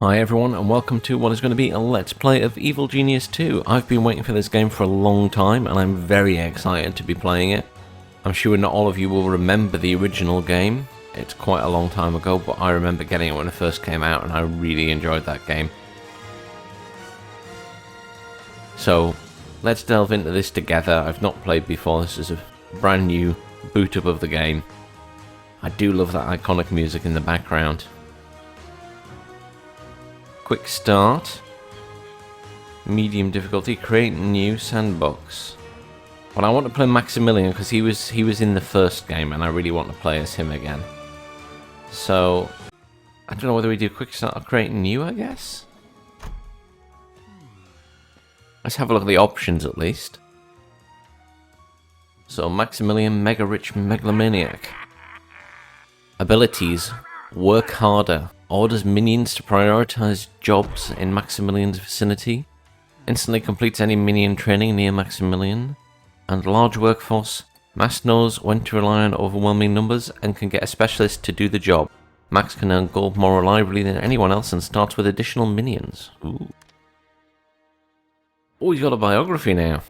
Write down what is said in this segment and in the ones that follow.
Hi everyone, and welcome to what is going to be a Let's Play of Evil Genius 2. I've been waiting for this game for a long time, and I'm very excited to be playing it. I'm sure not all of you will remember the original game. It's quite a long time ago, but I remember getting it when it first came out, and I really enjoyed that game. So, let's delve into this together. I've not played before. This is a brand new boot up of the game. I do love that iconic music in the background. Quick start. Medium difficulty. Create new sandbox. Well, I want to play Maximilian because he was in the first game, and I really want to play as him again. So I don't know whether we do quick start or create new. I guess. Let's have a look at the options at least. So Maximilian, Mega Rich Megalomaniac. Abilities: work harder. Orders minions to prioritize jobs in Maximilian's vicinity. Instantly completes any minion training near Maximilian. And large workforce. Max knows when to rely on overwhelming numbers and can get a specialist to do the job. Max can earn gold more reliably than anyone else and starts with additional minions. Ooh. Oh, he's got a biography now.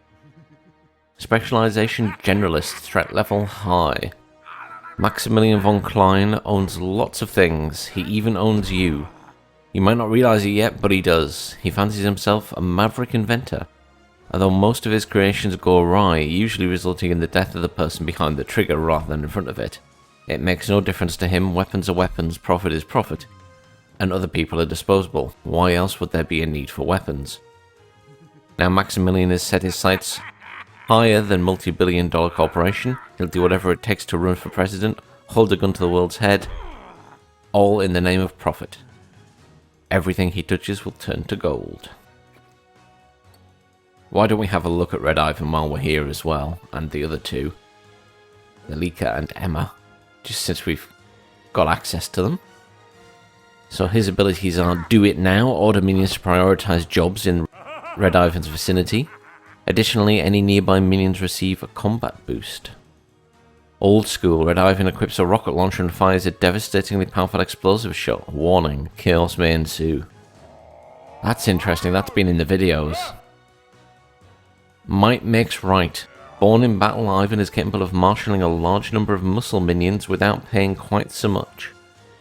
Specialization Generalist. Threat level high. Maximilian von Klein owns lots of things. He even owns you. You might not realize it yet, but he does. He fancies himself a maverick inventor. Although most of his creations go awry, usually resulting in the death of the person behind the trigger rather than in front of it. It makes no difference to him. Weapons are weapons, profit is profit. And other people are disposable. Why else would there be a need for weapons? Now Maximilian has set his sights higher than multi-billion-dollar corporation. He'll do whatever it takes to run for president, hold a gun to the world's head, all in the name of profit. Everything he touches will turn to gold. Why don't we have a look at Red Ivan while we're here as well, and the other two, Zalika and Emma, just since we've got access to them. So his abilities are do it now, order minions to prioritize jobs in Red Ivan's vicinity. Additionally, any nearby minions receive a combat boost. Old school, Red Ivan equips a rocket launcher and fires a devastatingly powerful explosive shot. Warning, chaos may ensue. That's interesting, that's been in the videos. Might makes right. Born in battle, Ivan is capable of marshalling a large number of muscle minions without paying quite so much.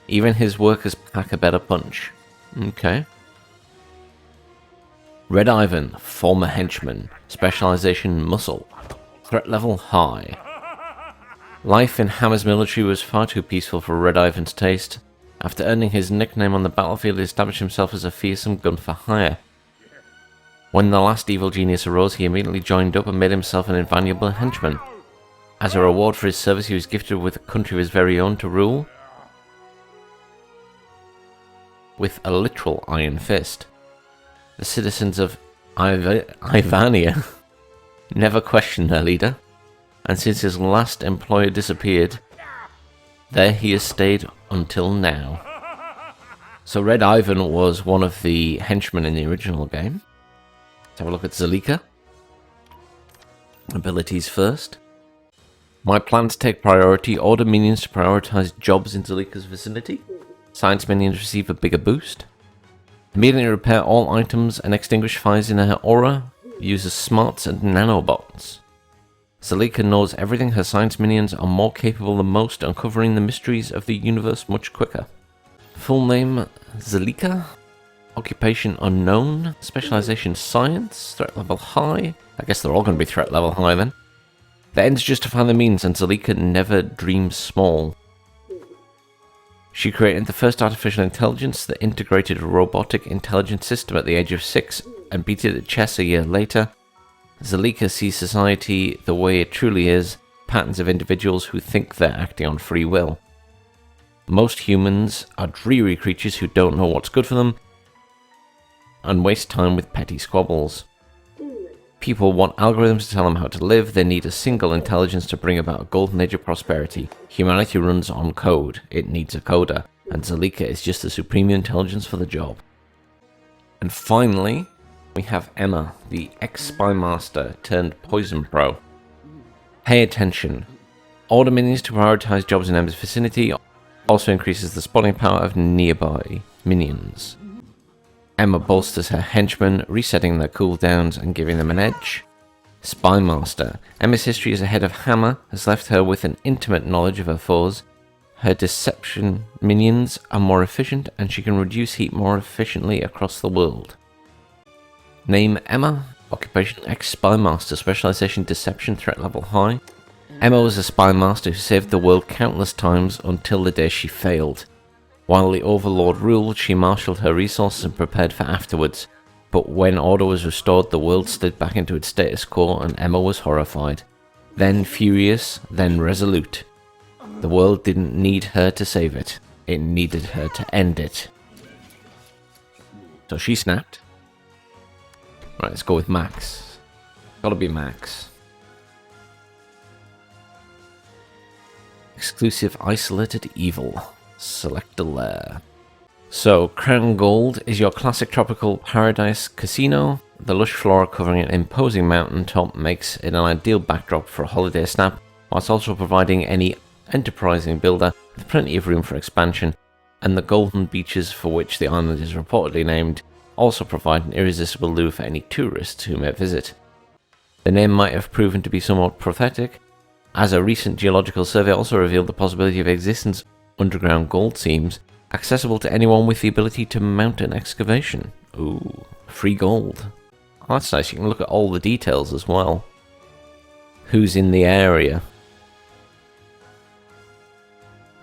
Even his workers pack a better punch. Okay. Red Ivan, former henchman, specialization muscle, threat level high. Life in Hammer's military was far too peaceful for Red Ivan's taste. After earning his nickname on the battlefield, he established himself as a fearsome gun for hire. When the last evil genius arose, he immediately joined up and made himself an invaluable henchman. As a reward for his service, he was gifted with a country of his very own to rule, with a literal iron fist. The citizens of Ivania never questioned their leader, and since his last employer disappeared, there he has stayed until now. So Red Ivan was one of the henchmen in the original game. Let's have a look at Zalika. Abilities first. My plans take priority. Order minions to prioritize jobs in Zalika's vicinity. Science minions receive a bigger boost. Immediately repair all items and extinguish fires in her aura. Uses smarts and nanobots. Zalika knows everything. Her science minions are more capable than most, uncovering the mysteries of the universe much quicker. Full name Zalika. Occupation unknown. Specialization science. Threat level high. I guess they're all going to be threat level high then. The ends justify the means, and Zalika never dreams small. She created the first artificial intelligence, the integrated robotic intelligence system, at the age of 6 and beat it at chess a year later. Zalika sees society the way it truly is, patterns of individuals who think they're acting on free will. Most humans are dreary creatures who don't know what's good for them and waste time with petty squabbles. People want algorithms to tell them how to live. They need a single intelligence to bring about a golden age of prosperity. Humanity runs on code. It needs a coder. And Zalika is just the supreme intelligence for the job. And finally, we have Emma, the ex-spy master turned poison pro. Pay attention. Order minions to prioritize jobs in Emma's vicinity. Also increases the spawning power of nearby minions. Emma bolsters her henchmen, resetting their cooldowns and giving them an edge. Spymaster. Emma's history as a head of Hammer has left her with an intimate knowledge of her foes. Her deception minions are more efficient, and she can reduce heat more efficiently across the world. Name Emma. Occupation ex-Spymaster. Specialization Deception. Threat level high. Emma was a Spymaster who saved the world countless times until the day she failed. While the Overlord ruled, she marshalled her resources and prepared for afterwards. But when order was restored, the world slid back into its status quo, and Emma was horrified. Then furious, then resolute. The world didn't need her to save it. It needed her to end it. So she snapped. Right, let's go with Max. Gotta be Max. Exclusive Isolated Evil. Select a lair. So, Crown Gold is your classic tropical paradise casino. The lush flora covering an imposing mountaintop makes it an ideal backdrop for a holiday snap, whilst also providing any enterprising builder with plenty of room for expansion, and the golden beaches for which the island is reportedly named also provide an irresistible lure for any tourists who may visit. The name might have proven to be somewhat prophetic, as a recent geological survey also revealed the possibility of existence underground gold seams, accessible to anyone with the ability to mount an excavation. Ooh, free gold. Oh, that's nice, you can look at all the details as well. Who's in the area?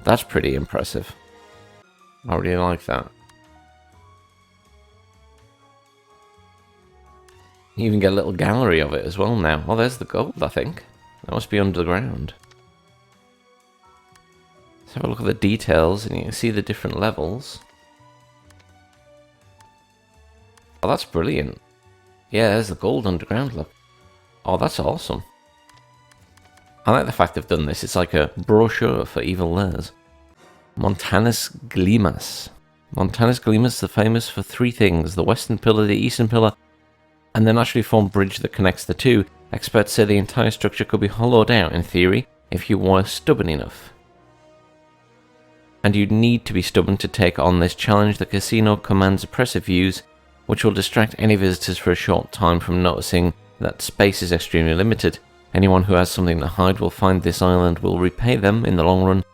That's pretty impressive. I really like that. You even get a little gallery of it as well now. Oh, there's the gold, I think. That must be under the ground. Let's have a look at the details and you can see the different levels. Oh, that's brilliant. Yeah, there's the gold underground, look. Oh, that's awesome. I like the fact they've done this. It's like a brochure for evil lairs. Montanus Glimas. Montanus Glimas are famous for three things: the western pillar, the eastern pillar, and the naturally formed bridge that connects the two. Experts say the entire structure could be hollowed out, in theory, if you were stubborn enough. And you'd need to be stubborn to take on this challenge. The casino commands impressive views, which will distract any visitors for a short time from noticing that space is extremely limited. Anyone who has something to hide will find this island will repay them in the long run,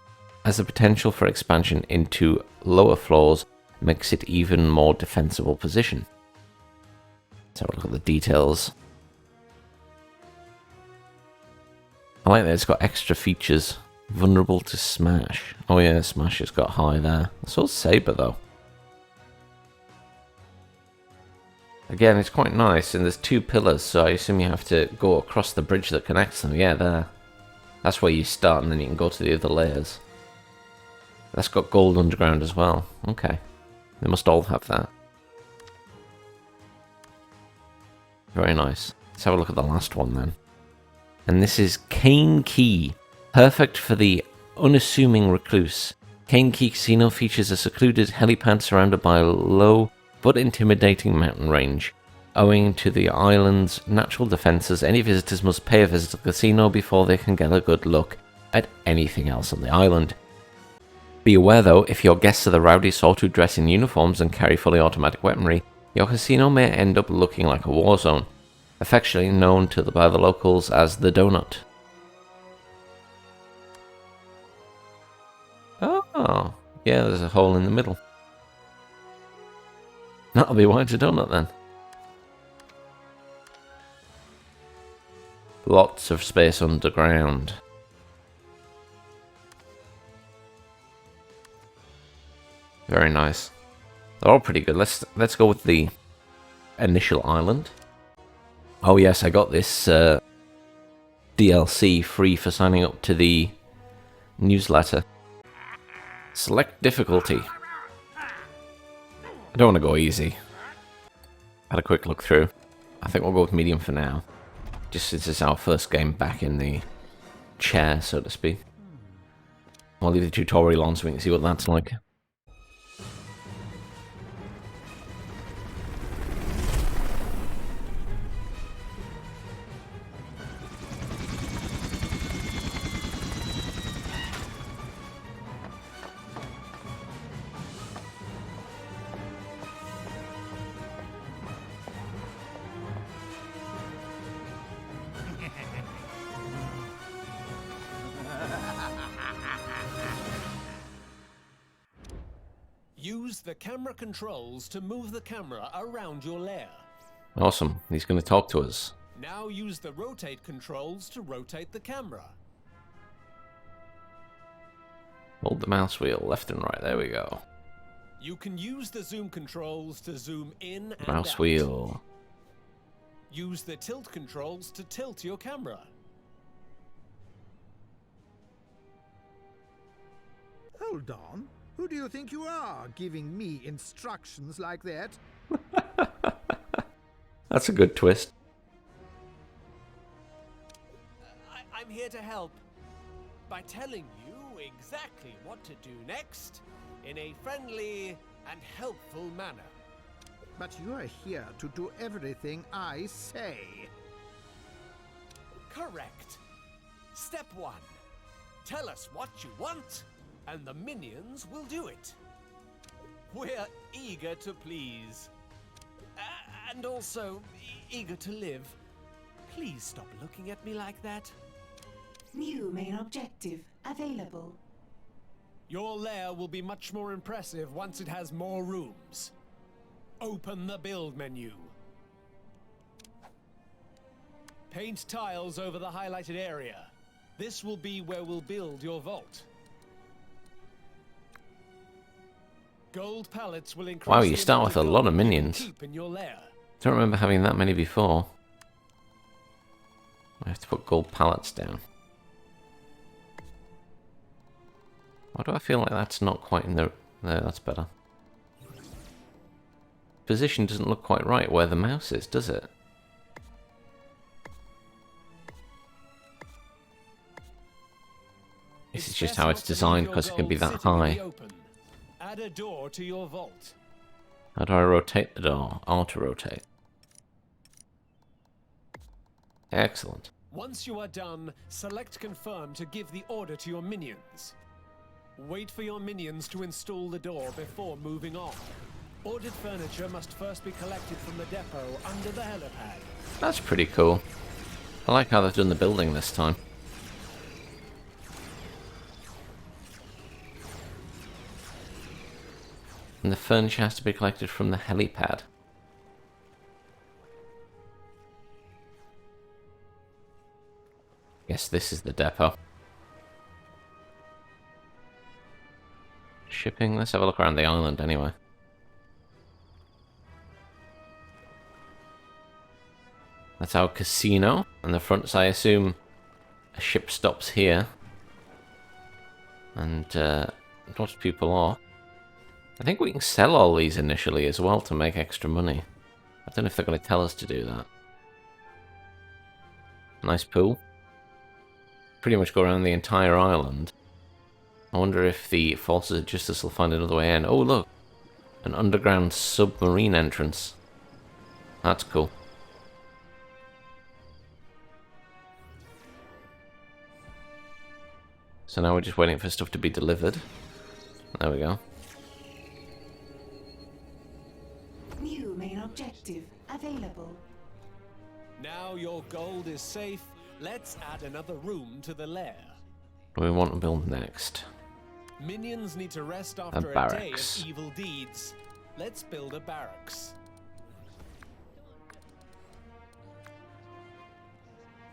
as the potential for expansion into lower floors makes it even more defensible position. Let's have a look at the details. I like that it's got extra features. Vulnerable to smash. Oh yeah, smash has got high there. So is Saber though. Again, it's quite nice, and there's two pillars, so I assume you have to go across the bridge that connects them. Yeah, there. That's where you start, and then you can go to the other layers. That's got gold underground as well. Okay. They must all have that. Very nice. Let's have a look at the last one then. And this is Cane Key. Perfect for the unassuming recluse. Cane Key Casino features a secluded helipad surrounded by a low but intimidating mountain range. Owing to the island's natural defences, any visitors must pay a visit to the casino before they can get a good look at anything else on the island. Be aware though, if your guests are the rowdy sort who dress in uniforms and carry fully automatic weaponry, your casino may end up looking like a war zone, affectionately known by the locals as the Donut. Oh, yeah, there's a hole in the middle. That'll be why it's a donut then. Lots of space underground. Very nice. They're all pretty good. Let's go with the initial island. Oh yes, I got this DLC free for signing up to the newsletter. Select difficulty. I don't want to go easy. Had a quick look through. I think we'll go with medium for now. Just since it's our first game back in the chair, so to speak. I'll leave the tutorial on so we can see what that's like. Use the camera controls to move the camera around your lair. Awesome. He's going to talk to us. Now use the rotate controls to rotate the camera. Hold the mouse wheel left and right. There we go. You can use the zoom controls to zoom in and Mouse out. wheel. Use the tilt controls to tilt your camera. Hold on. Who do you think you are, giving me instructions like that? That's a good twist. I'm here to help by telling you exactly what to do next in a friendly and helpful manner. But you are here to do everything I say. Correct. Step 1. Tell us what you want, and the minions will do it. We're eager to please. And also eager to live. Please stop looking at me like that. New main objective available. Your lair will be much more impressive once it has more rooms. Open the build menu. Paint tiles over the highlighted area. This will be where we'll build your vault. Gold pallets will increase. Wow, you start with a lot of minions. Keep in your lair. Don't remember having that many before. I have to put gold pallets down. Why do I feel like that's not quite in the... There, that's better. Position doesn't look quite right where the mouse is, does it? This is just how it's designed because it can be that high. Add a door to your vault. How do I rotate the door? Auto rotate. Excellent. Once you are done, select confirm to give the order to your minions. Wait for your minions to install the door before moving on. Ordered furniture must first be collected from the depot under the helipad. That's pretty cool. I like how they've done the building this time. And the furniture has to be collected from the helipad. Yes, this is the depot. Shipping, let's have a look around the island anyway. That's our casino, and the fronts, I assume a ship stops here. And lots of people are. I think we can sell all these initially as well to make extra money. I don't know if they're going to tell us to do that. Nice pool. Pretty much go around the entire island. I wonder if the Forces of Justice will find another way in. Oh, look! An underground submarine entrance. That's cool. So now we're just waiting for stuff to be delivered. There we go. New main objective available. Now your gold is safe. Let's add another room to the lair. What do we want to build next? Minions need to rest after a day barracks. of evil deeds. Let's build a barracks.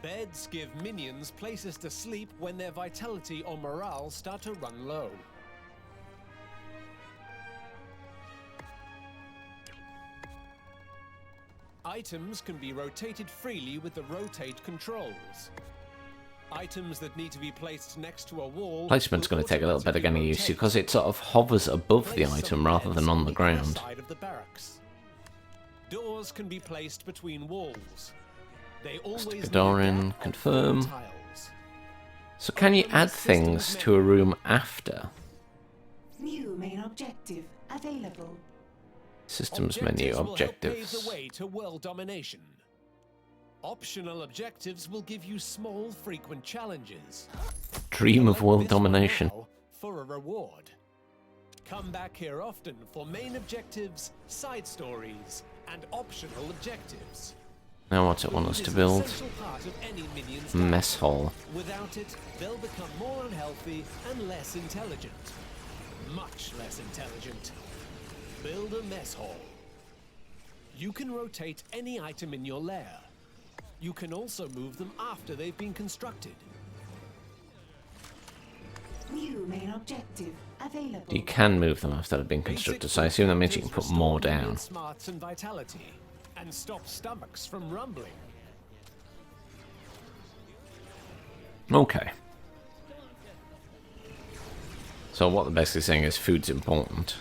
Beds give minions places to sleep when their vitality or morale start to run low. Items can be rotated freely with the rotate controls. Items that need to be placed next to a wall... Placement's going to take a little bit of getting used to because it sort of hovers above the item rather than on the ground. Side of the barracks. Doors can be placed between walls. They always Stick a need door a in, gap of confirm. 4 tiles. So can you add things to a room after? New main objective available. Systems menu, Objectives will help pave objectives. the way to world domination. Optional objectives will give you small, frequent challenges. Dream of Select world this one domination. now for a reward. Come back here often for main objectives, side stories, and optional objectives. Now what's it want us Food to is an build? essential part of any minion's Mess diet. hall. Without it, they'll become more unhealthy and less intelligent. much less intelligent. Build a mess hall. You can rotate any item in your lair. You can also move them after they've been constructed. New main objective available. You can move them after they've been constructed, so I assume that means you can put more down. Smarts and vitality, and stop stomachs from rumbling. Okay. So what they're basically saying is food's important.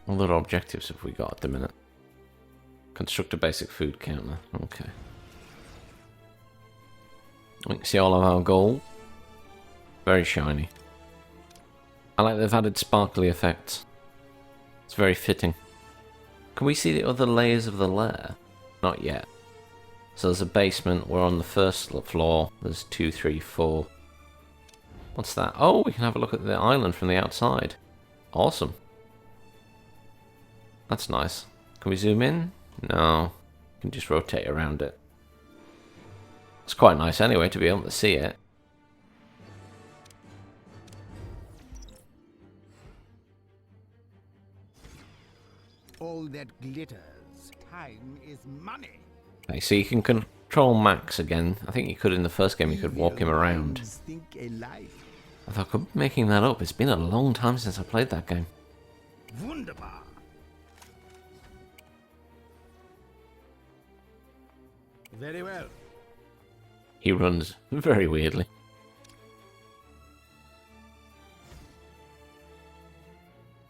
What other objectives have we got at the minute? Construct a basic food counter. Okay. We can see all of our gold. Very shiny. I like they've added sparkly effects. It's very fitting. Can we see the other layers of the lair? Not yet. So there's a basement. We're on the first floor. There's 2, 3, 4. What's that? Oh, we can have a look at the island from the outside. Awesome. That's nice. Can we zoom in? No. We can just rotate around it. It's quite nice anyway to be able to see it. All that glitters. Time is money. Okay, so you can control Max again. I think you could in the first game, you could walk him around. Think alive. I thought I could be making that up. It's been a long time since I played that game. Wunderbar. Very well. He runs very weirdly.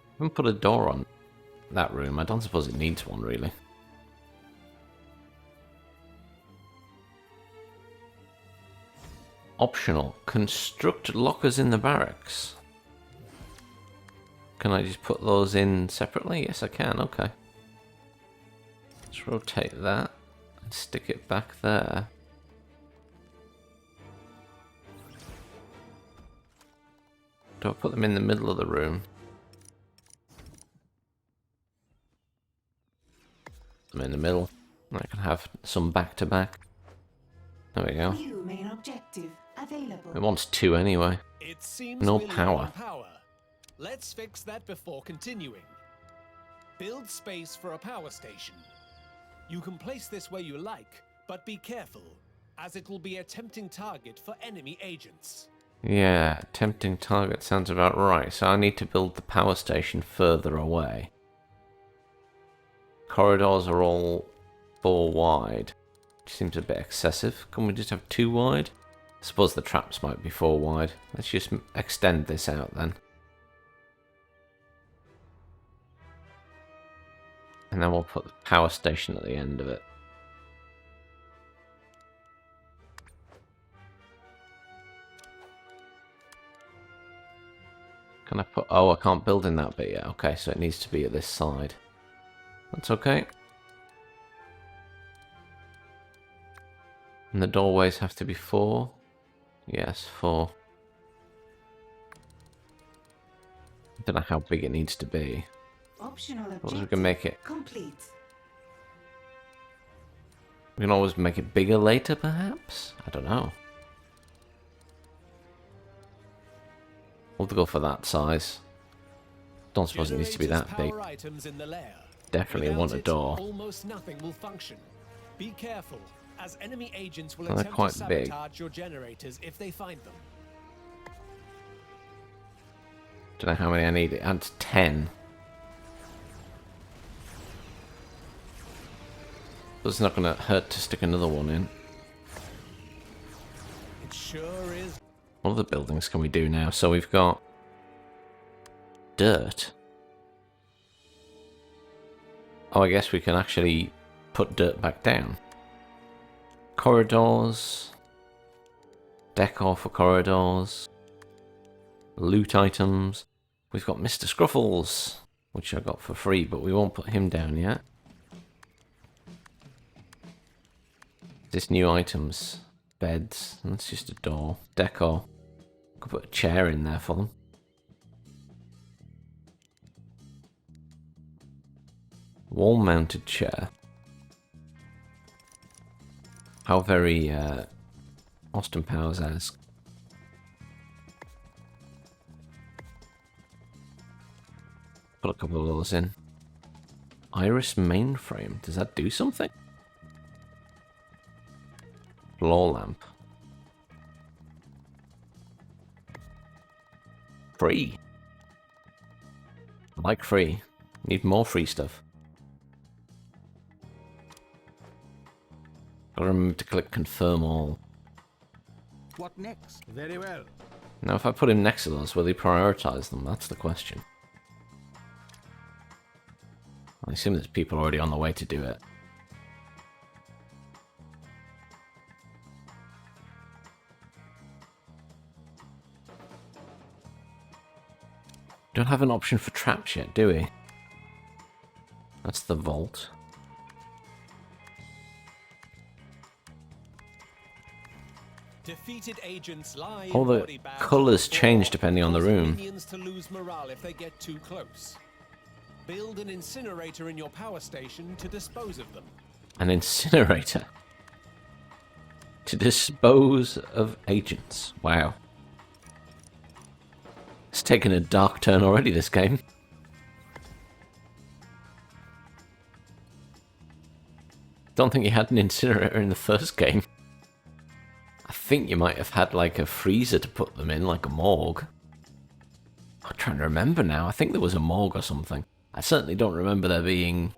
I haven't put a door on that room. I don't suppose it needs one, really. Optional. Construct lockers in the barracks. Can I just put those in separately? Yes, I can. Okay. Let's rotate that and stick it back there. Do I put them in the middle of the room? Put them in the middle. I can have some back to back. There we go. New main objective available. It wants 2 anyway. It seems No we're low power. on power. Let's fix that before continuing. Build space for a power station. You can place this where you like, but be careful, as it will be a tempting target for enemy agents. Yeah, tempting target sounds about right. So I need to build the power station further away. Corridors are all 4 wide. Which seems a bit excessive. Can we just have 2 wide? I suppose the traps might be 4 wide. Let's just extend this out then. And then we'll put the power station at the end of it. Can I put... Oh, I can't build in that bit yet. Okay, so it needs to be at this side. That's okay. And the doorways have to be 4. Yes, 4. I don't know how big it needs to be. Optional But we objective can make it... complete. We can always make it bigger later, perhaps? I don't know. We'll have to go for that size. Don't suppose it needs to be that big. Power items in the lair. Definitely Without want a it, door. Almost nothing will function. Be careful, as enemy agents will Well, they're attempt quite to big. sabotage your generators if they find them. Don't know how many I need. It adds 10. But it's not going to hurt to stick another one in. It sure is. What other buildings can we do now? So we've got... dirt. Oh, I guess we can actually put dirt back down. Corridors. Decor for corridors. Loot items. We've got Mr. Scruffles, which I got for free, but we won't put him down yet. This new items. Beds. That's just a door. Decor. Could put a chair in there for them. Wall-mounted chair. How very Austin Powers-esque. put a couple of those in. Iris mainframe. Does that do something? Floor lamp. Free. I like free. Need more free stuff. Gotta remember to click confirm all. What next? Very well. Now if I put him next to those, will he prioritize them? That's the question. I assume there's people already on the way to do it. Don't have an option for traps yet, do we? That's the vault. Defeated agents lie All in the body bags colours on the change floor, depending on the causing room. Minions to lose morale if they get too close. Build an incinerator in your power station to dispose of them. An incinerator. To dispose of agents. Wow. It's taken a dark turn already, this game. Don't think you had an incinerator in the first game. I think you might have had like a freezer to put them in, like a morgue. I'm trying to remember now. I think there was a morgue or something. I certainly don't remember there being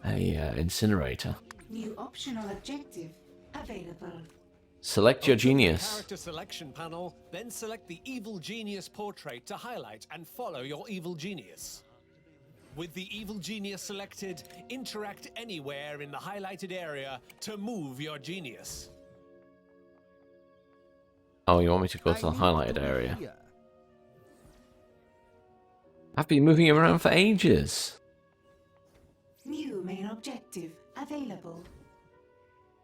a incinerator. New optional objective available. Select your Open the genius. character selection panel, then select the evil genius portrait to highlight and follow your evil genius. With the evil genius selected, interact anywhere in the highlighted area to move your genius. Oh, you want me to go to the highlighted area? I've been moving him around for ages. New main objective available.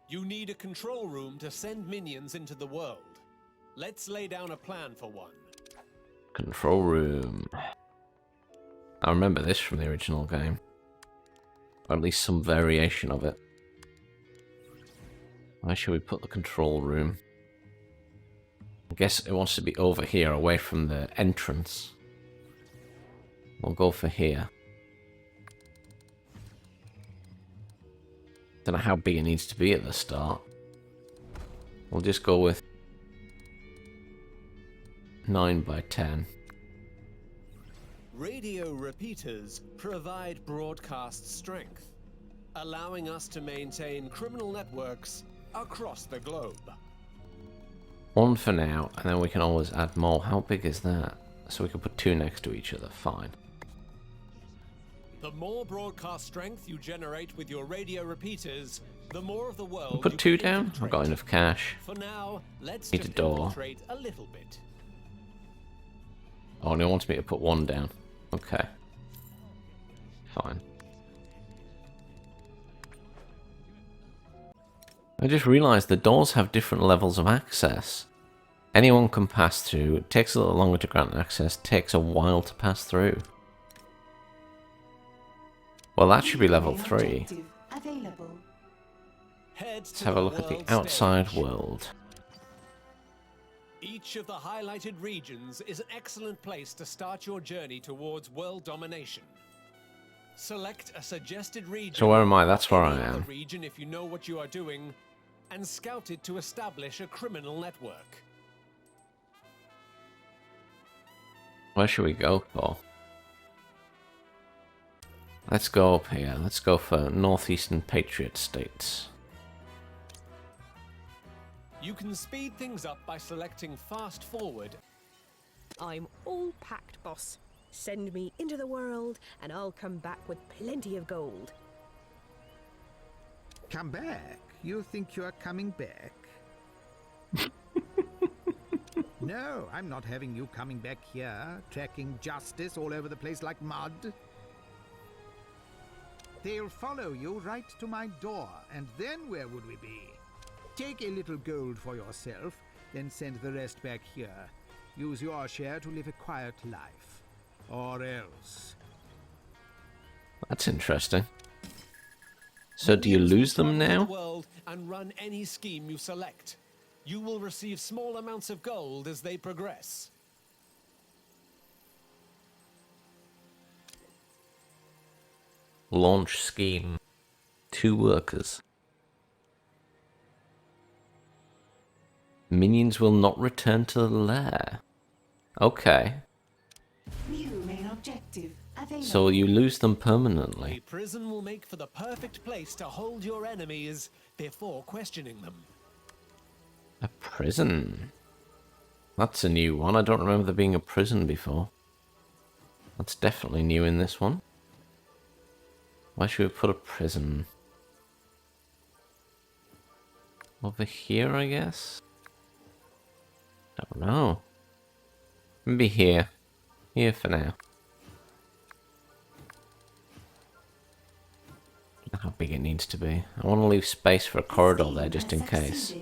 You need a control room to send minions into the world. Let's lay down a plan for one. Control room. I remember this from the original game. Or at least some variation of it. Where should we put the control room? I guess it wants to be over here, away from the entrance. We'll go for here. Don't know how big it needs to be at the start. We'll just go with 9 by 10. Radio repeaters provide broadcast strength, allowing us to maintain criminal networks across the globe. One for now, and then we can always add more. How big is that? So we can put 2 next to each other. Fine. The more broadcast strength you generate with your radio repeaters, the more of the world We'll put you 2 can down. I've infiltrate. got enough cash. For now, let's Need a just door. infiltrate a little bit. Oh, and it wants me to put 1 down. Okay. Fine. I just realised the doors have different levels of access. Anyone can pass through. It takes a little longer to grant access. Takes a while to pass through. Well, that should be level 3. Objective available. Let's Let's have a look at the outside world. Each of the highlighted regions is an excellent place to start your journey towards world domination. Select a suggested region. So where am I? That's where I any other am. region if you know what you are doing, and scout it to establish a criminal network. Where should we go for? Let's go up here. Let's go for Northeastern Patriot States. You can speed things up by selecting fast forward. I'm all packed, boss. Send me into the world, and I'll come back with plenty of gold. Come back? You think you are coming back? No, I'm not having you coming back here, tracking justice all over the place like mud. They'll follow you right to my door, and then where would we be? Take a little gold for yourself, then send the rest back here. Use your share to live a quiet life. Or else. That's interesting. So do you lose them Minions will now? travel the world and run any scheme you select. You will receive small amounts of gold as they progress. Launch scheme. 2 workers. Minions will not return to the lair. Okay. New main objective available. So you lose them A permanently. prison will make for the perfect place to hold your enemies before questioning them. A prison. That's a new one. I don't remember there being a prison before. That's definitely new in this one. Why should we put a prison? Over here, I guess? Don't know. Maybe here. Here for now. Don't know how big it needs to be. I want to leave space for a corridor there just in case.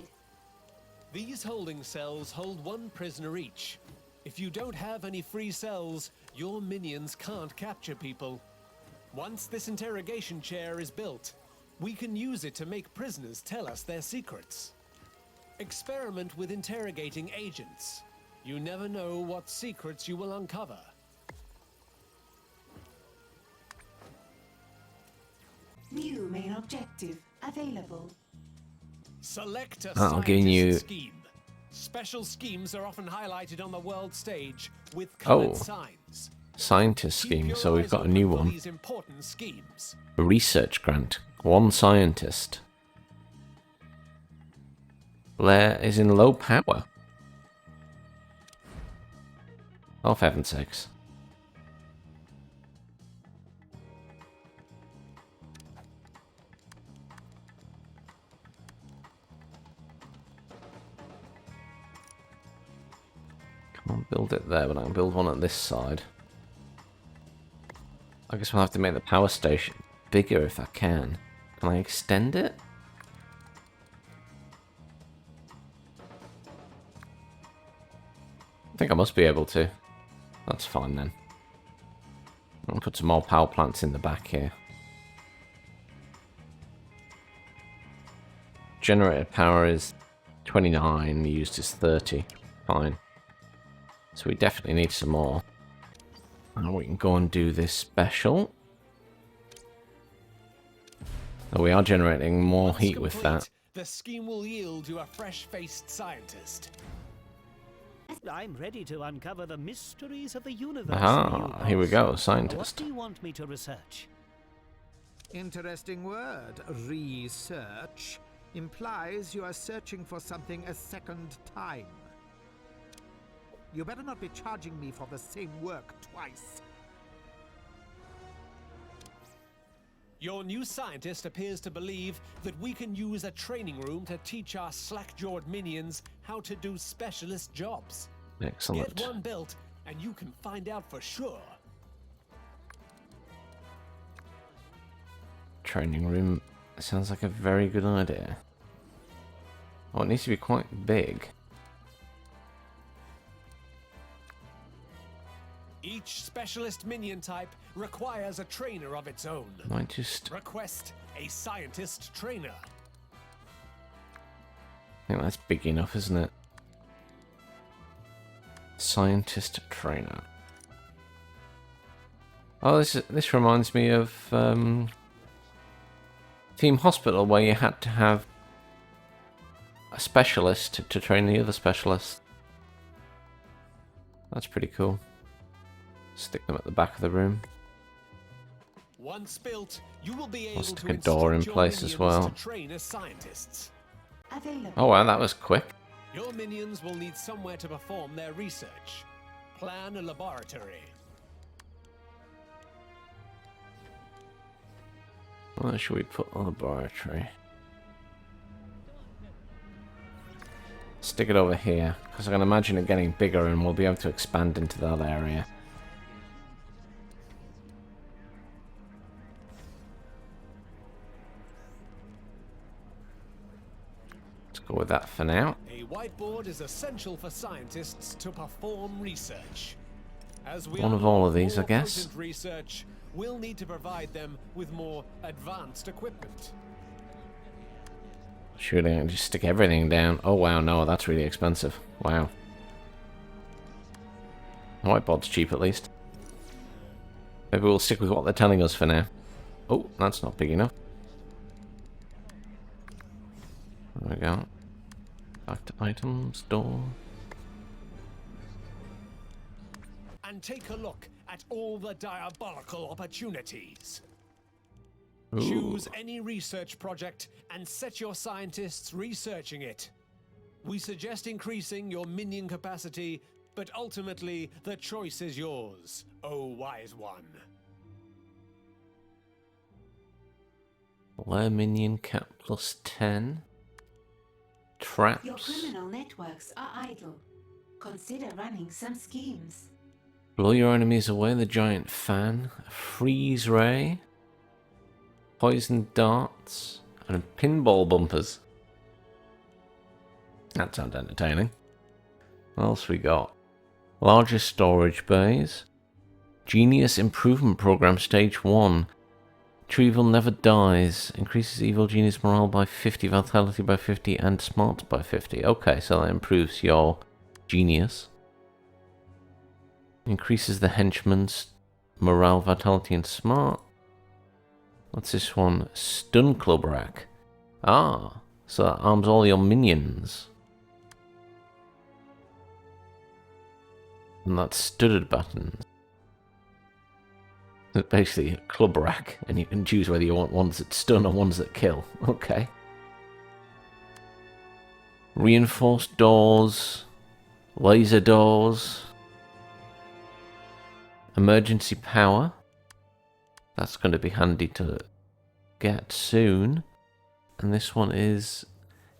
These holding cells hold 1 prisoner each. If you don't have any free cells, your minions can't capture people. Once this interrogation chair is built, we can use it to make prisoners tell us their secrets. Experiment with interrogating agents. You never know what secrets you will uncover. New main objective available. Select a I'll give you- scheme. Special schemes are often highlighted on the world stage with colored Oh. signs. Scientist Keep scheme, your so we've eyes got a open new for one. these important schemes. A research grant. 1 scientist. Blair is in low power. Oh, for heaven's sakes. Can't build it there, but I can build one at this side. I guess we'll have to make the power station bigger if I can. Can I extend it? I think I must be able to. That's fine then. I'll put some more power plants in the back here. Generated power is 29, used is 30. Fine. So we definitely need some more. And we can go and do this special. Oh, we are generating more Once heat with that. complete, the scheme will yield you a fresh-faced scientist. I'm ready to uncover the mysteries of the universe. Aha, here we go, What scientist. do you want me to research? Interesting word. Research implies you are searching for something a second time. You better not be charging me for the same work twice. Your new scientist appears to believe that we can use a training room to teach our slack-jawed minions how to do specialist jobs. Excellent. Get one built, and you can find out for sure. Training room sounds like a very good idea. Oh, it needs to be quite big. Each specialist minion type requires a trainer of its own. Might just... Request a scientist trainer. I think that's big enough, isn't it? Scientist trainer. Oh, this reminds me of Team Hospital, where you had to have a specialist to train the other specialist. That's pretty cool. Stick them at the back of the room. Once built, you will be able stick to a door in instruct your place as minions well. to train as scientists. Available. Oh wow, that was quick. Your minions will need somewhere to perform their research. Plan a laboratory. Where should we put a laboratory? Stick it over here, because I can imagine it getting bigger and we'll be able to expand into that area. Let's go with that for now. A whiteboard is essential for scientists to perform research. As we One of all of unlock these, I more guess. potent research, we'll need to provide them with more advanced equipment. Surely I can just stick everything down. Oh wow, no, that's really expensive. Wow. The whiteboard's cheap at least. Maybe we'll stick with what they're telling us for now. Oh, that's not big enough. There we go. Back to items, door. And take a look at all the diabolical opportunities. Ooh. Choose any research project and set your scientists researching it. We suggest increasing your minion capacity, but ultimately the choice is yours, O wise one. Lair minion cap plus 10. Traps. Your criminal networks are idle. Consider running some schemes. Blow your enemies away with a giant fan. A freeze ray. Poison darts. And pinball bumpers. That sounds entertaining. What else we got? Larger storage bays. Genius Improvement Program Stage 1. True Evil never dies. Increases evil genius morale by 50, vitality by 50, and smarts by 50. Okay, so that improves your genius. Increases the henchman's morale, vitality, and smart. What's this one? Stun Club Rack. Ah, so that arms all your minions. And that's studded buttons. It's basically a club rack, and you can choose whether you want ones that stun or ones that kill. Okay. Reinforced doors. Laser doors. Emergency power. That's going to be handy to get soon. And this one is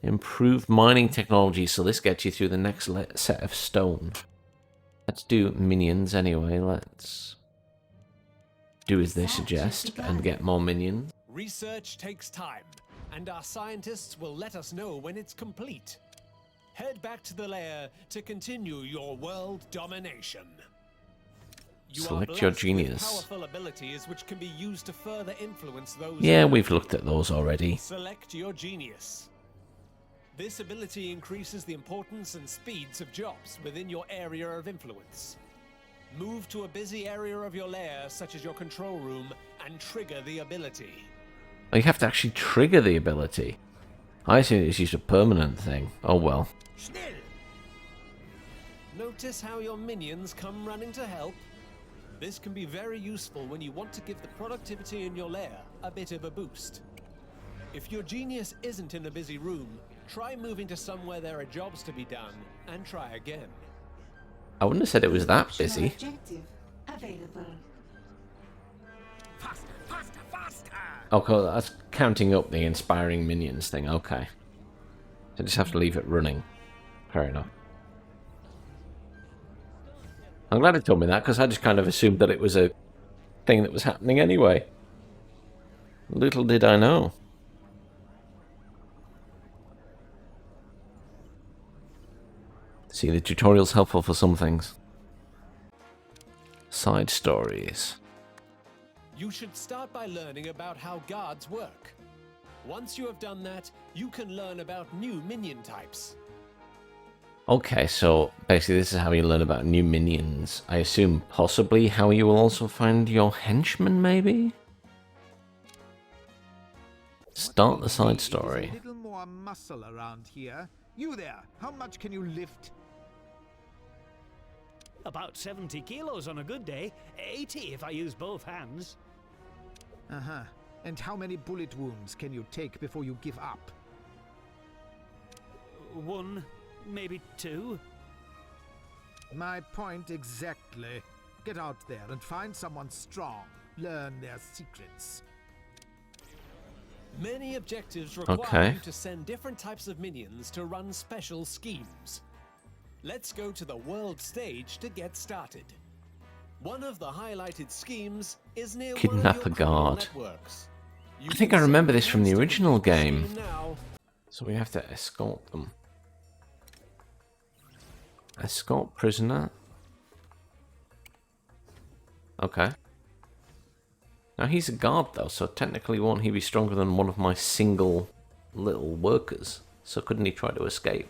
improved mining technology, so this gets you through the next set of stone. Let's do minions anyway. Let's do as they suggest and get more minions. Research takes time, and our scientists will let us know when it's complete. Head back to the lair to continue your world domination. You Select are your blessed genius. with powerful abilities which can be used to further influence those. Yeah, around we've you. looked at those already. Select your genius. This ability increases the importance and speeds of jobs within your area of influence. Move to a busy area of your lair, such as your control room, and trigger the ability. Oh, you have to actually trigger the ability. I assume it's just a permanent thing. Oh well. Schnell! Notice how your minions come running to help? This can be very useful when you want to give the productivity in your lair a bit of a boost. If your genius isn't in a busy room, try moving to somewhere there are jobs to be done, and try again. I wouldn't have said it was that Optional busy. objective available. Faster, faster, faster! Oh, cool. That's counting up the inspiring minions thing. Okay. So just have to leave it running. Fair enough. I'm glad it told me that, because I just kind of assumed that it was a thing that was happening anyway. Little did I know. See, the tutorial's helpful for some things. Side stories. You should start by learning about how guards work. Once you have done that, you can learn about new minion types. Okay, so basically this is how you learn about new minions. I assume possibly how you will also find your henchmen, maybe? Start the side story. A little more muscle around here. You there, how much can you lift? About 70 kilos on a good day, 80 if I use both hands. Uh-huh. And how many bullet wounds can you take before you give up? 1, maybe 2. My point exactly. Get out there and find someone strong. Learn their secrets. Many objectives require Okay. you to send different types of minions to run special schemes. Let's go to the world stage to get started. One of the highlighted schemes is near one Kidnap of a your criminal guard. networks. You I think can I remember send this from the minions to original complete the game. scheme now. So we have to escort them. Escort prisoner. Okay. Now he's a guard though, so technically won't he be stronger than one of my single little workers? So couldn't he try to escape?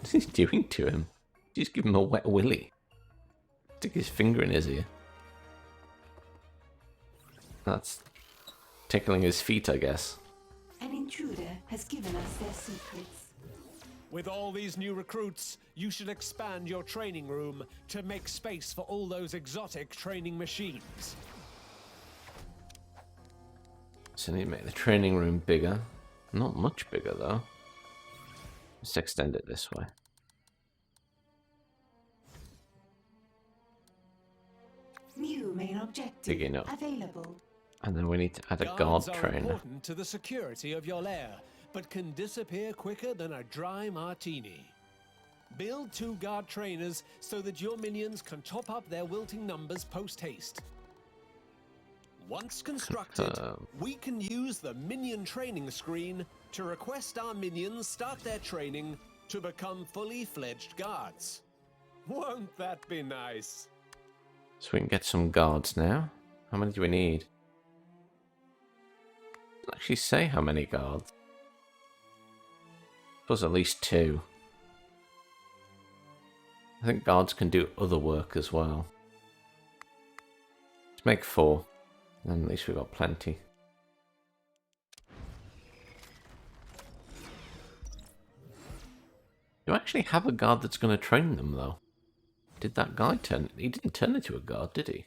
What's he doing to him? Just give him a wet willy. Stick his finger in his ear. That's tickling his feet, I guess. An intruder has given us their secrets. With all these new recruits, you should expand your training room to make space for all those exotic training machines. So I need to make the training room bigger. Not much bigger, though. Let's extend it this way. New main objective Big enough. available. And then we need to add a guard Guards are trainer. important to the security of your lair, but can disappear quicker than a dry martini. Build 2 guard trainers so that your minions can top up their wilting numbers post-haste. Once constructed, we can use the minion training screen to request our minions start their training to become fully fledged guards. Won't that be nice? So we can get some guards now. How many do we need? Doesn't actually say how many guards. Suppose at least 2. I think guards can do other work as well. Let's make 4. Then at least we've got plenty. Do I actually have a guard that's going to train them, though? Did that guy turn... He didn't turn into a guard, did he?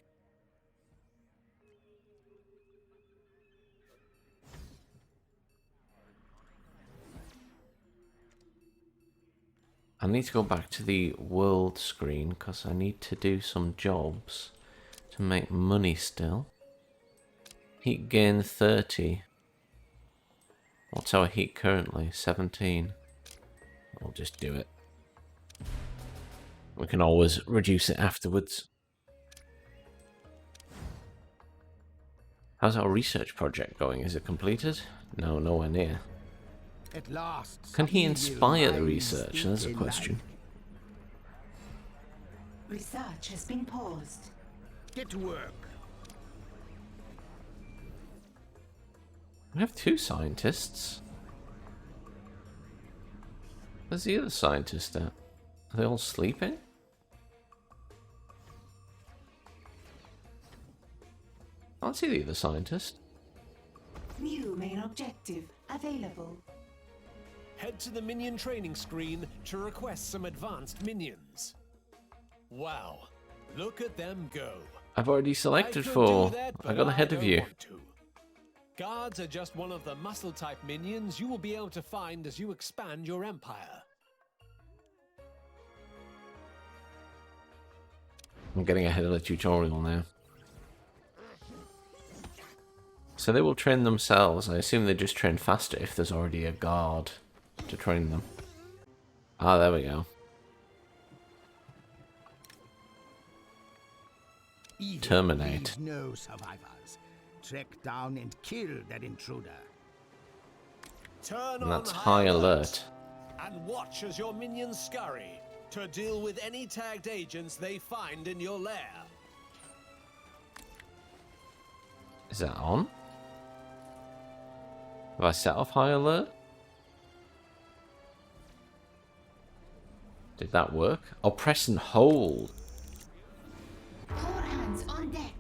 I need to go back to the world screen because I need to do some jobs to make money still. Heat gain 30. What's our heat currently? 17. I'll just do it. We can always reduce it afterwards. How's our research project going? Is it completed? No, nowhere near. At last, Can he evil inspire the minds research? That's a think question. Research has been paused. alike. Get to work. We have 2 scientists. Where's the other scientist at? Are they all sleeping? I can't see the other scientist. New main objective available. Head to the minion training screen to request some advanced minions. Wow, look at them go. I've already selected I could 4. do that, I but got ahead of don't you. want to. Guards are just one of the muscle-type minions you will be able to find as you expand your empire. I'm getting ahead of the tutorial now. So they will train themselves. I assume they just train faster if there's already a guard to train them. Ah, there we go. Evil Terminate. leaves no survivors. Track down and kill that intruder. Turn And on that's high alert. and watch as your minions scurry to deal with any tagged agents they find in your lair. Is that on? Have I set off high alert? Did that work? Oh, press and hold. 4 hands on deck.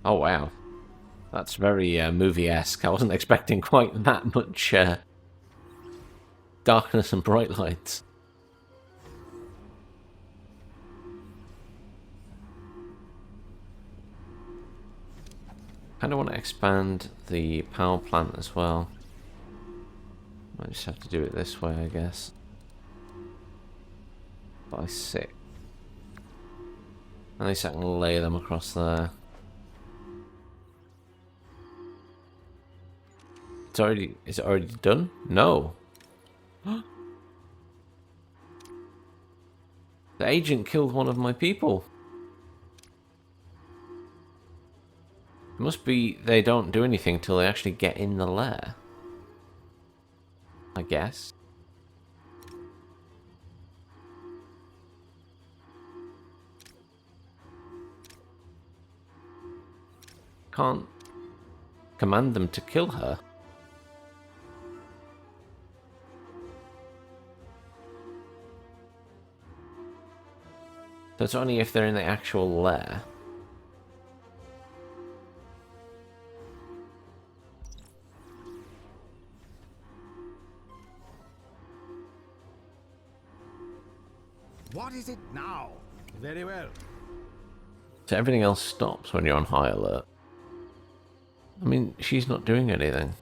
Oh, wow. That's very movie-esque. I wasn't expecting quite that much darkness and bright lights. Kind of want to expand the power plant as well. Might just have to do it this way, I guess. By 6. At least I can lay them across there. It's already... Is it already done? No. The agent killed one of my people. It must be they don't do anything till they actually get in the lair. I guess. Can't command them to kill her. So it's only if they're in the actual lair. What is it now? Very well. So everything else stops when you're on high alert. I mean, she's not doing anything.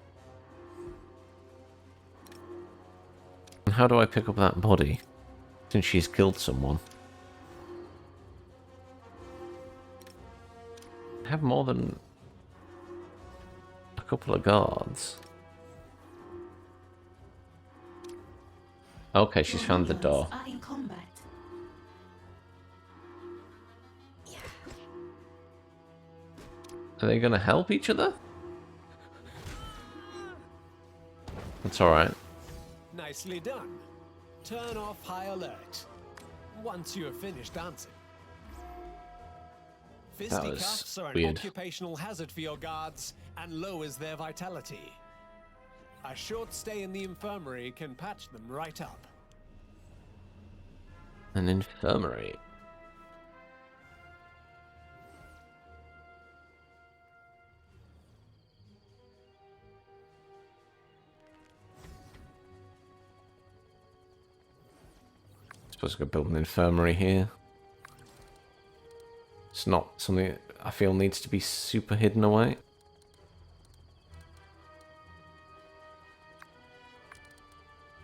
And how do I pick up that body? Since she's killed someone. I have more than a couple of guards. Okay, she's found the door. Are in combat. Are they gonna help each other? That's alright. Nicely done. Turn off high alert once you have finished dancing. That was Fisticuffs are an weird. occupational hazard for your guards and lowers their vitality. A short stay in the infirmary can patch them right up. An infirmary. Suppose I could build an infirmary here. It's not something I feel needs to be super hidden away.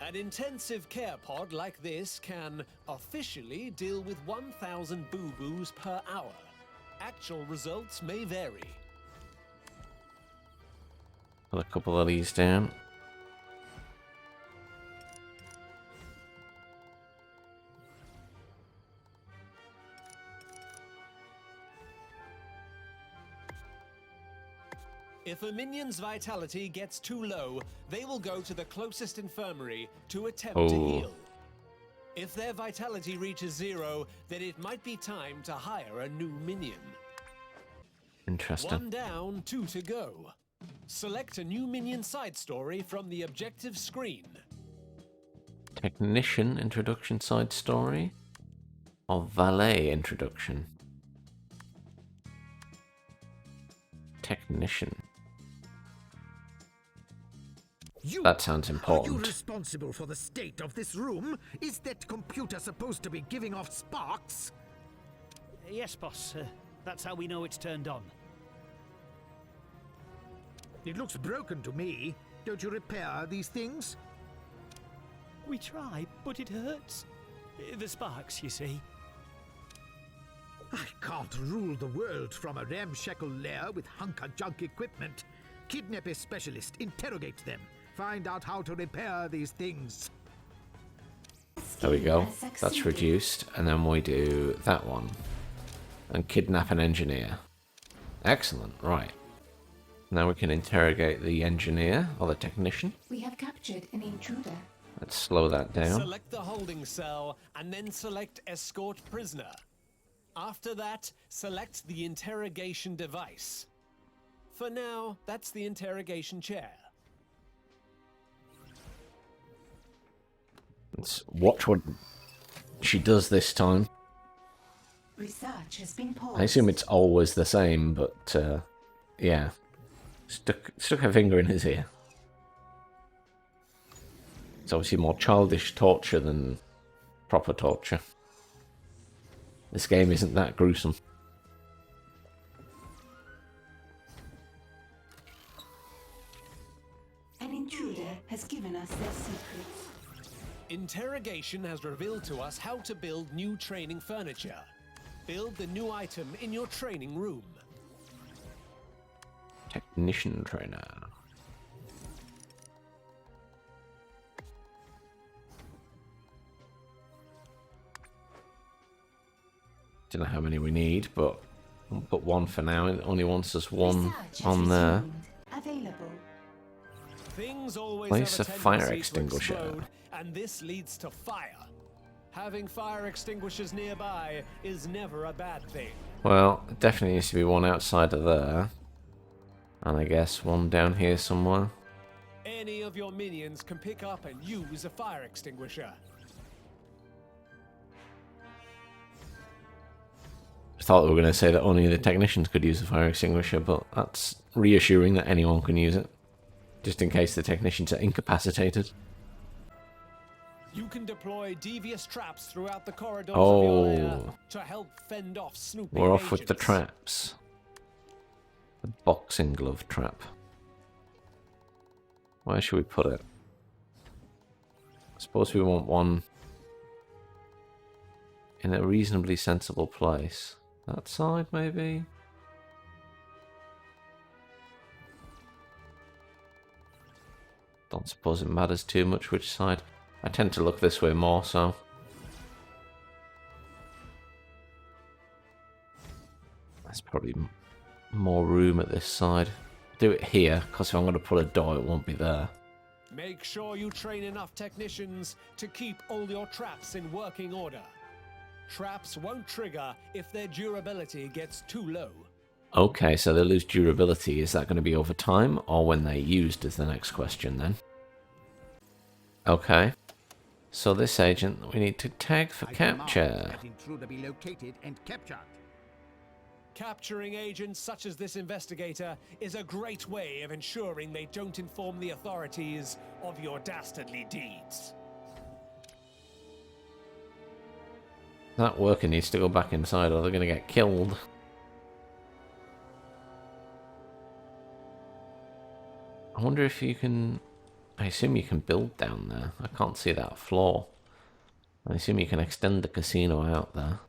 An intensive care pod like this can officially deal with 1,000 boo-boos per hour. Actual results may vary. Put a couple of these down. If a minion's vitality gets too low, they will go to the closest infirmary to attempt to Oh. heal. If their vitality reaches 0, then it might be time to hire a new minion. Interesting. 1 down, 2 to go. Select a new minion side story from the objective screen. Technician introduction side story. Or valet introduction. Technician. That sounds Are you important. responsible for the state of this room? Is that computer supposed to be giving off sparks? Yes, boss. That's how we know it's turned on. It looks broken to me. Don't you repair these things? We try, but it hurts. The sparks, you see. I can't rule the world from a ramshackle lair with hunk-of-junk equipment. Kidnap a specialist, interrogate them, find out how to repair these things. There we go. Has That's succeeded. reduced. And then we do that one. And kidnap an engineer. Excellent. Right. Now we can interrogate the engineer or the technician. We have captured an intruder. Let's slow that down. Select the holding cell and then select escort prisoner. After that, select the interrogation device. For now, that's the interrogation chair. Let's watch what she does this time. Research has been paused. I assume it's always the same, but yeah. Stuck her finger in his ear. It's obviously more childish torture than proper torture. This game isn't that gruesome. An intruder has given us their secrets. Interrogation has revealed to us how to build new training furniture. Build the new item in your training room. Technician trainer. Don't know how many we need, but we'll put one for now. It only wants us one Research has on there. resumed. Available. Things always Place have a a fire tendency to extinguisher. explode, and this leads to fire. Having fire extinguishers nearby is never a bad thing. Well, there definitely needs to be one outside of there. And I guess one down here somewhere. Any of your minions can pick up and use a fire extinguisher. thought they were going to say that only the technicians could use the fire extinguisher, but that's reassuring that anyone can use it. Just in case the technicians are incapacitated. You can deploy devious traps throughout the corridors of your lair Oh, to help fend off snooping we're off with the agents. traps. The boxing glove trap. Where should we put it? I suppose we want one in a reasonably sensible place. That side, maybe? Don't suppose it matters too much which side. I tend to look this way more, so... There's probably more room at this side. Do it here, because if I'm going to put a door, it won't be there. Make sure you train enough technicians to keep all your traps in working order. Traps won't trigger if their durability gets too low. Okay, so they lose durability. Is that going to be over time, or when they're used is the next question then? Okay. So this agent we need to tag for I command capture. that intruder be located and captured. Capturing agents such as this investigator is a great way of ensuring they don't inform the authorities of your dastardly deeds. That worker needs to go back inside or they're going to get killed. I wonder if you can... I assume you can build down there. I can't see that floor. I assume you can extend the casino out there.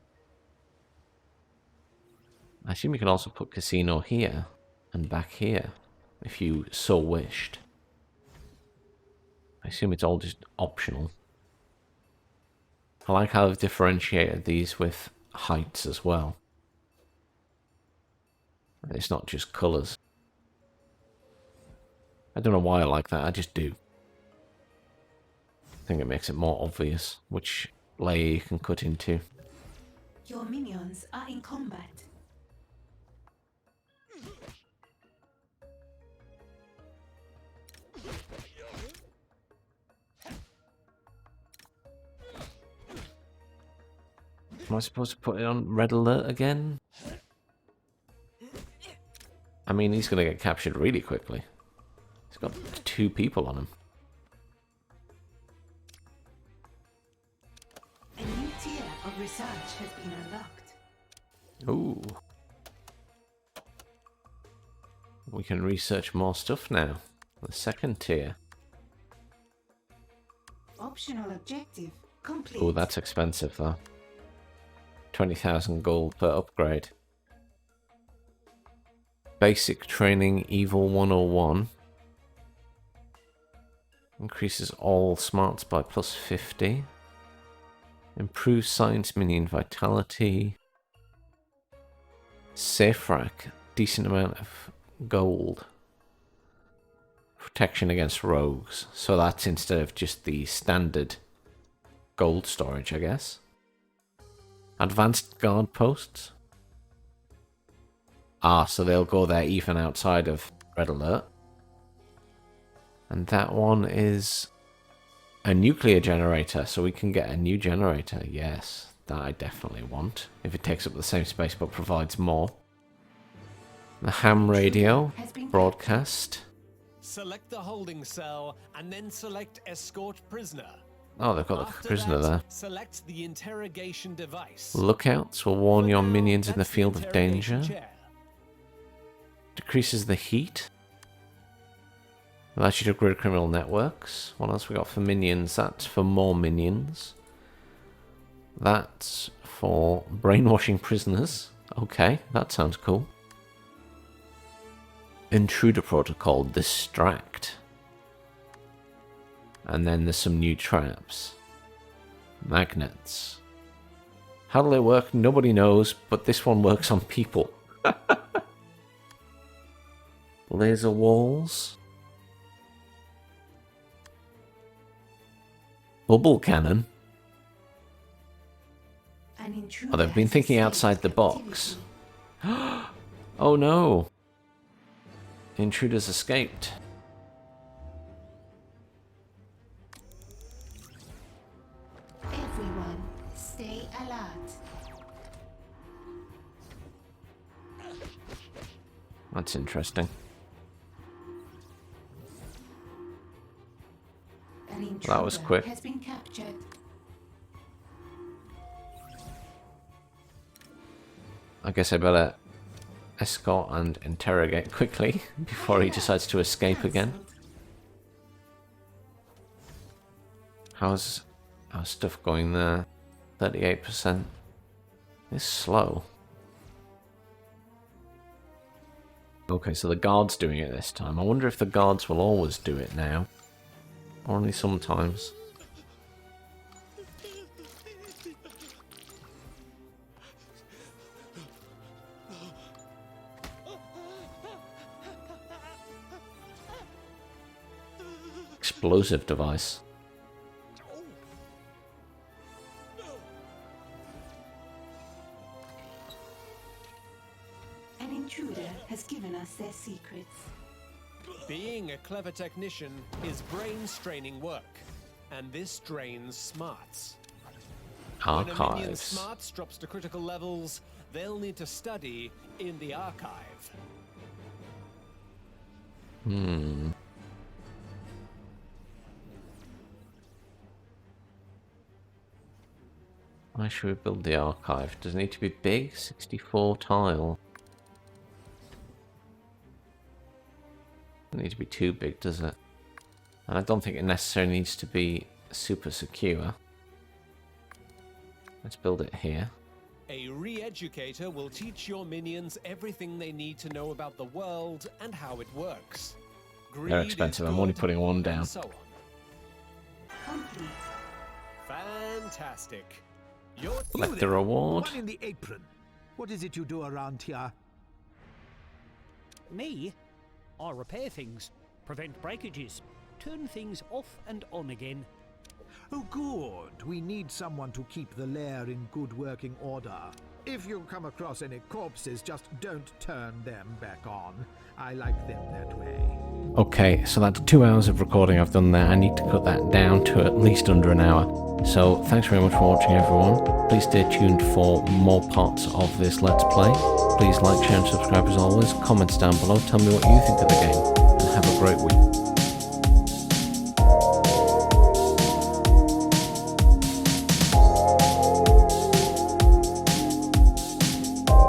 I assume you can also put casino here and back here, if you so wished. I assume it's all just optional. I like how they've differentiated these with heights as well. It's not just colours. I don't know why I like that, I just do. I think it makes it more obvious which layer you can cut into. Your minions are in combat. Am I supposed to put it on red alert again? I mean, he's going to get captured really quickly. He's got 2 people on him. A new tier of research has been unlocked. Ooh. We can research more stuff now. The second tier. Optional objective complete. Ooh, that's expensive though. 20,000 gold per upgrade. Basic training Evil 101. Increases all smarts by plus 50. Improves science minion vitality. Safe rack. Decent amount of gold. Protection against rogues. So that's instead of just the standard gold storage, I guess. Advanced guard posts. Ah, so they'll go there even outside of red alert. And that one is a nuclear generator, so we can get a new generator. Yes, that I definitely want. If it takes up the same space but provides more. The ham radio broadcast. Select the holding cell and then select escort prisoner. Oh, they've got the After prisoner that, there. Select the interrogation device. Lookouts will warn For your now, minions in the that's field of interrogation danger. chair. Decreases the heat. Allows you to upgrade criminal networks. What else we got for minions? That's for more minions. That's for brainwashing prisoners. Okay, that sounds cool. Intruder protocol, distract. And then there's some new traps. Magnets. How do they work? Nobody knows, but this one works on people. Laser walls. Bubble cannon. An intruder Oh, they've been has thinking escaped outside the box. captivity. Oh no. The intruders escaped. Everyone, stay alert. That's interesting. An That was intruder quick. has been captured. I guess I better escort and interrogate quickly before he decides to escape again. How's stuff going there? 38%. It's slow. Okay, so the guard's doing it this time. I wonder if the guards will always do it now. Or only sometimes. Explosive device. An intruder has given us their secrets. Being a clever technician is brain-straining work, and this drains smarts. When a minion's Archives. smarts drops to critical levels, they'll need to study in the archive. Why should we build the archive? Does it need to be big? 64 tile. Doesn't need to be too big, does it? And I don't think it necessarily needs to be super secure. Let's build it here. A re-educator will teach your minions everything they need to know about the world and how it works. Greed They're is expensive. I'm only good, putting one and down. so on. Complete. Fantastic. Your Collect You the there, reward. One in the apron. What is it you do around here? Me? I repair things, prevent breakages, turn things off and on again. Oh, good. We need someone to keep the lair in good working order. If you come across any corpses, just don't turn them back on. I like them that way. Okay, so that's 2 hours of recording I've done there. I need to cut that down to at least under an hour. So thanks very much for watching, everyone. Please stay tuned for more parts of this Let's Play. Please like, share and subscribe as always. Comments down below. Tell me what you think of the game. And have a great week.